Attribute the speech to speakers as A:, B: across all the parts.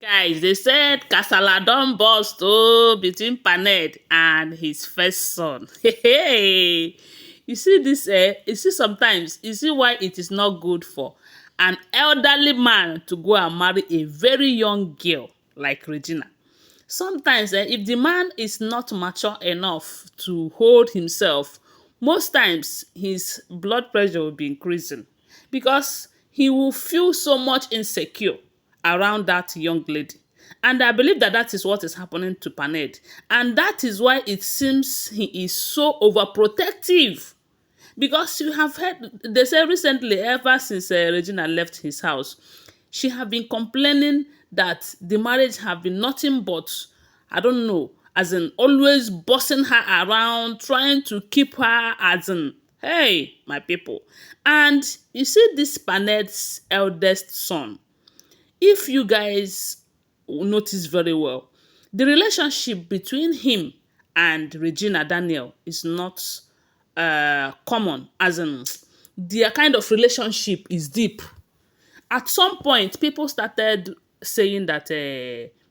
A: Guys, they said Kasala don burst between Paned and his first son. Hey, you see this? You see sometimes you see why it is not good for an elderly man to go and marry a very young girl like Regina. Sometimes, if the man is not mature enough to hold himself, most times his blood pressure will be increasing because he will feel so much insecure around that young lady. And I believe that that is what is happening to Paned. And that is why it seems he is so overprotective. Because you have heard, they say recently, ever since Regina left his house, she have been complaining that the marriage have been nothing but, I don't know, as in always bossing her around, trying to keep her as in, hey, my people. And you see this Paned's eldest son, if you guys notice very well, the relationship between him and ReginaDaniel is not common, as in their kind of relationship is deep. At some point, people started saying that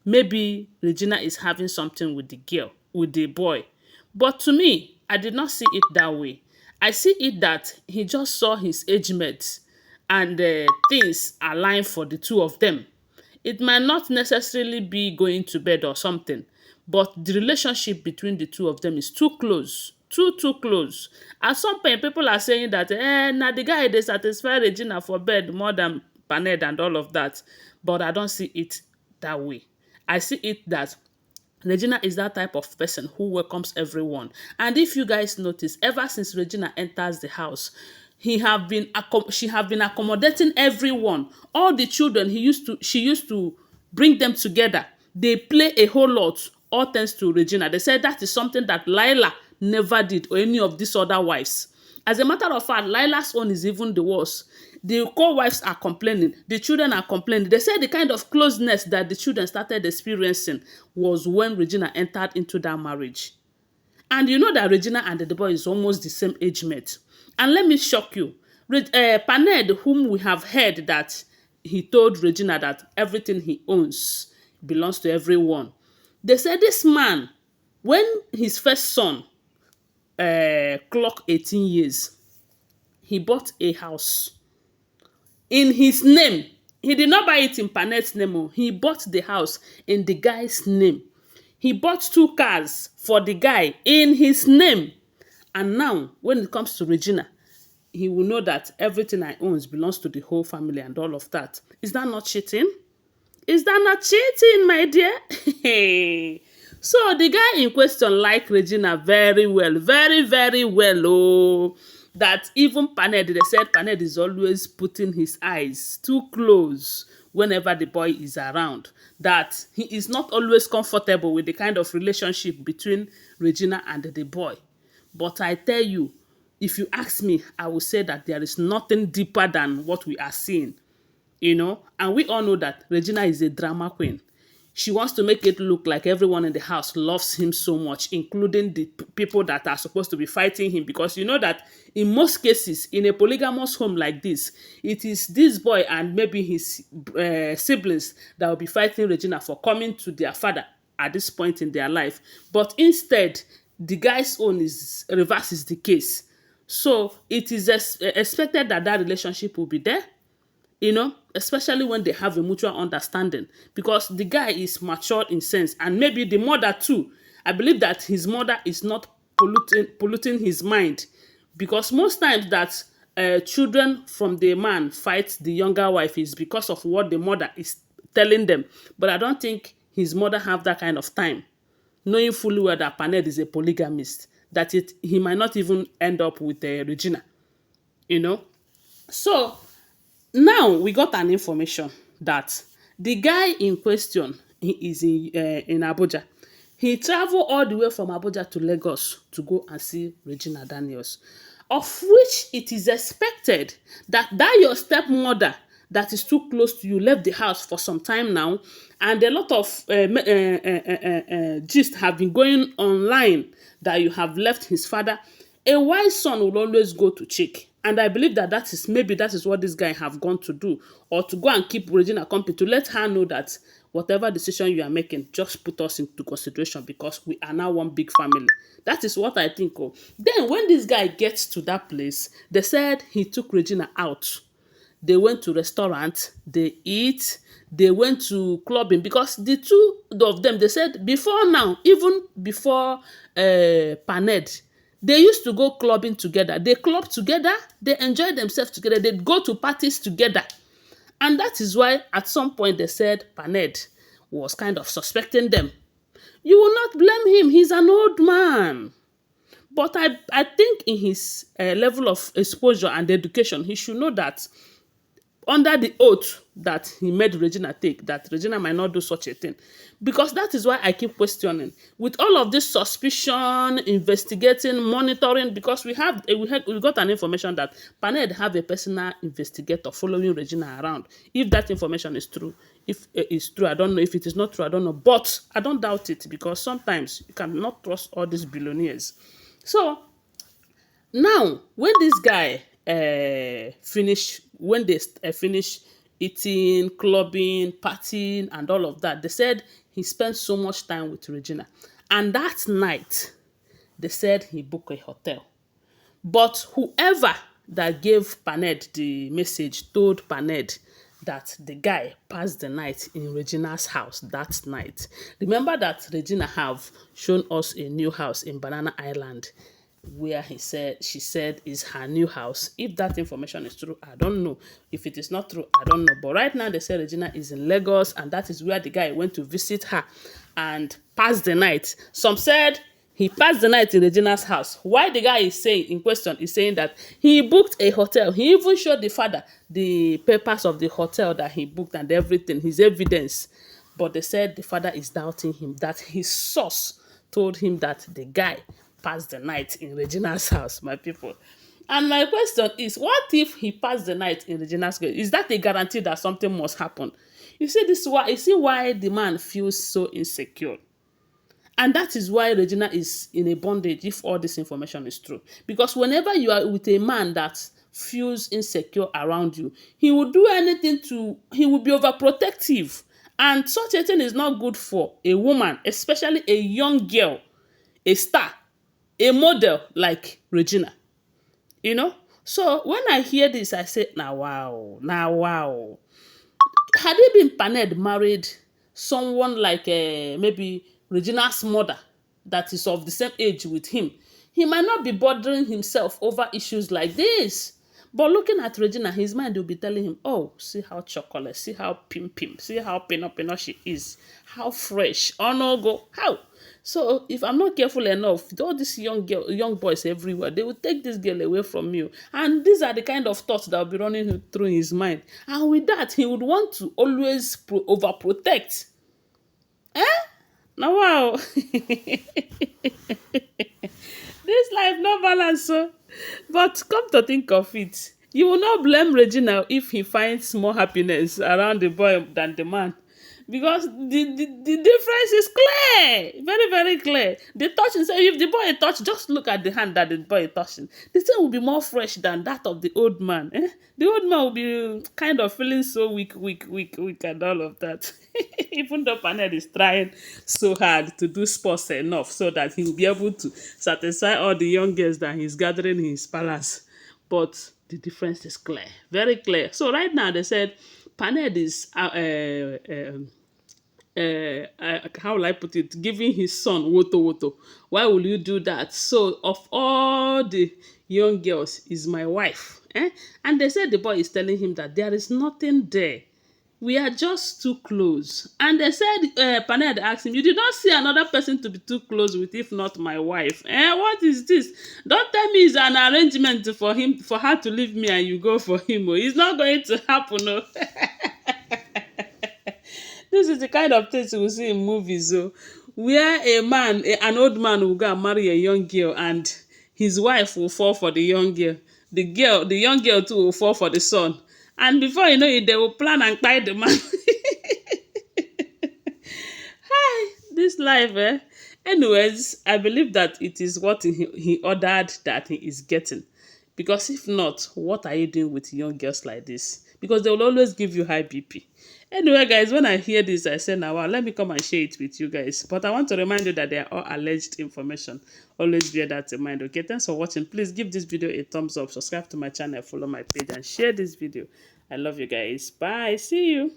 A: maybe Regina is having something with the girl, with the boy. But to me, I did not see it that way. I see it that he just saw his age mates and things align for the two of them. It might not necessarily be going to bed or something, but the relationship between the two of them is too close. Too close. At some point, people are saying that now the guy they satisfy Regina for bed more than Paned and all of that. But I don't see it that way. I see it that Regina is that type of person who welcomes everyone. And if you guys notice, ever since Regina enters the house, she have been accommodating everyone. All the children she used to bring them together. They play a whole lot, all thanks to Regina. They said that is something that Lila never did, or any of these other wives. As a matter of fact, Lila's own is even the worst. The co-wives are complaining. The children are complaining. They said the kind of closeness that the children started experiencing was when Regina entered into that marriage. And you know that Regina and the boy is almost the same age mate. And let me shock you. Paned, whom we have heard that he told Regina that everything he owns belongs to everyone. They said this man, when his first son clocked 18 years, he bought a house in his name. He did not buy it in Panet's name. Oh. He bought the house in the guy's name. He bought 2 cars for the guy in his name. And now, when it comes to Regina, he will know that everything I owns belongs to the whole family and all of that. Is that not cheating? Is that not cheating, my dear? So the guy in question liked Regina very well, very well. Oh, that even Paned, they said Paned is always putting his eyes too close whenever the boy is around. That he is not always comfortable with the kind of relationship between Regina and the boy. But I tell you, if you ask me, I will say that there is nothing deeper than what we are seeing. And we all know that Regina is a drama queen. She wants to make it look like everyone in the house loves him so much, including the people that are supposed to be fighting him, because you know that in most cases in a polygamous home like this, it is this boy and maybe his siblings that will be fighting Regina for coming to their father at this point in their life. But instead, the guy's own is reverses the case. So it is expected that that relationship will be there, especially when they have a mutual understanding, because the guy is mature in sense, and maybe the mother too. I believe that his mother is not polluting his mind, because most times that children from the man fight the younger wife is because of what the mother is telling them. But I don't think his mother have that kind of time, knowing fully well that Paned is a polygamist, that he might not even end up with Regina, you know. So now we got an information that the guy in question, he is in Abuja. He traveled all the way from Abuja to Lagos to go and see ReginaDaniel, of which it is expected that your stepmother that is too close to you left the house for some time now, and a lot of gist have been going online that you have left his father. A wise son will always go to check. And I believe that that is what this guy have gone to do, or to go and keep Regina company, to let her know that whatever decision you are making, just put us into consideration because we are now one big family. That is what I think. Oh, then when this guy gets to that place, they said he took Regina out. They went to restaurant, they eat, they went to clubbing, because the two of them, they said before now, even before Paned, they used to go clubbing together. They club together, they enjoy themselves together, they go to parties together. And that is why at some point they said Paned was kind of suspecting them. You will not blame him, he's an old man. But I think in his level of exposure and education, he should know that under the oath that he made Regina take, that Regina might not do such a thing. Because that is why I keep questioning. With all of this suspicion, investigating, monitoring, because we got an information that Paned have a personal investigator following Regina around. If that information is true, if it's true, I don't know. If it is not true, I don't know. But I don't doubt it, because sometimes you cannot trust all these billionaires. So now, when this guy when they finish eating, clubbing, partying, and all of that, they said he spent so much time with Regina. And that night, they said he booked a hotel. But whoever that gave Paned the message told Paned that the guy passed the night in Regina's house that night. Remember that Regina have shown us a new house in Banana Island, where she said is her new house. If that information is true, I don't know. If it is not true, I don't know. But right now they say Regina is in Lagos, and that is where the guy went to visit her and passed the night. Some said he passed the night in Regina's house. Why the guy is saying in question is saying that he booked a hotel. He even showed the father the papers of the hotel that he booked and everything, his evidence. But they said the father is doubting him, that his source told him that the guy passed the night in Regina's house, my people. And my question is, what if he passed the night in Regina's house? Is that a guarantee that something must happen? You see why the man feels so insecure. And that is why Regina is in a bondage if all this information is true. Because whenever you are with a man that feels insecure around you, he will do anything he will be overprotective. And such a thing is not good for a woman, especially a young girl, a star, a model like Regina. You know? So when I hear this, I say, now wow. Had he been Paned married someone like maybe Regina's mother that is of the same age with him, he might not be bothering himself over issues like this. But looking at Regina, his mind will be telling him, oh, see how chocolate, see how pim, see how pino she is, how fresh, oh no go, how. So if I'm not careful enough, all these young boys everywhere, they will take this girl away from you. And these are the kind of thoughts that will be running through his mind. And with that, he would want to always overprotect. Now, wow. This life no balance, so. But come to think of it, you will not blame Regina if he finds more happiness around the boy than the man. Because the difference is clear. Very, very clear. The touching, so if the boy touch, just look at the hand that the boy is touching. The thing will be more fresh than that of the old man. The old man will be kind of feeling so weak, and all of that. Even though Panel is trying so hard to do sports enough so that he will be able to satisfy all the young girls that he's gathering in his palace. But the difference is clear, very clear. So right now they said Paned is how will I put it, giving his son woto. Why will you do that? So of all the young girls is my wife. And they said the boy is telling him that there is nothing there. We are just too close. And they said, Paned asked him, you did not see another person to be too close with, if not my wife. What is this? Don't tell me it's an arrangement for her to leave me and you go for him. Oh. It's not going to happen. Oh. This is the kind of things we see in movies, where an old man will go and marry a young girl, and his wife will fall for the young girl. The young girl too will fall for the son. And before you know it, they will plan and tie the man. Hi, this life, Anyways, I believe that it is what he ordered that he is getting. Because if not, what are you doing with young girls like this? Because they will always give you high BP. Anyway, guys, when I hear this, I say, now, wow, let me come and share it with you guys. But I want to remind you that they are all alleged information. Always bear that in mind, okay? Thanks for watching. Please give this video a thumbs up, subscribe to my channel, follow my page, and share this video. I love you guys. Bye. See you.